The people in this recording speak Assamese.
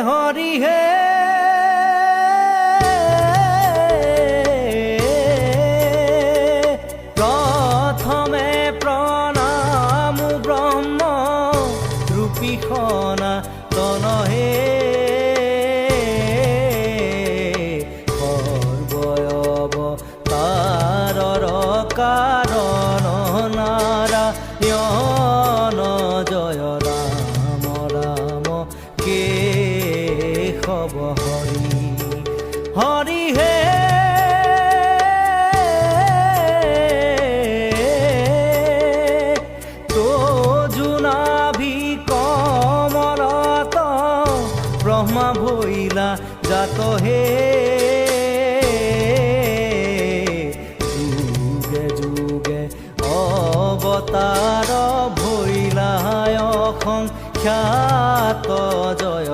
হৰি হে প্ৰথমে প্ৰণাম ব্ৰহ্ম ৰূপী সনাতন হে সৰ্বয়বতাৰৰ কাৰণ নাৰায়ণ জয় ৰাম ৰাম কেশৱ হৰি হৰি হে কমলত ব্ৰহ্মা ভৈলা জাত হে যুগে যুগে অবতাৰ ভৈলা অসংখ্যাত জয়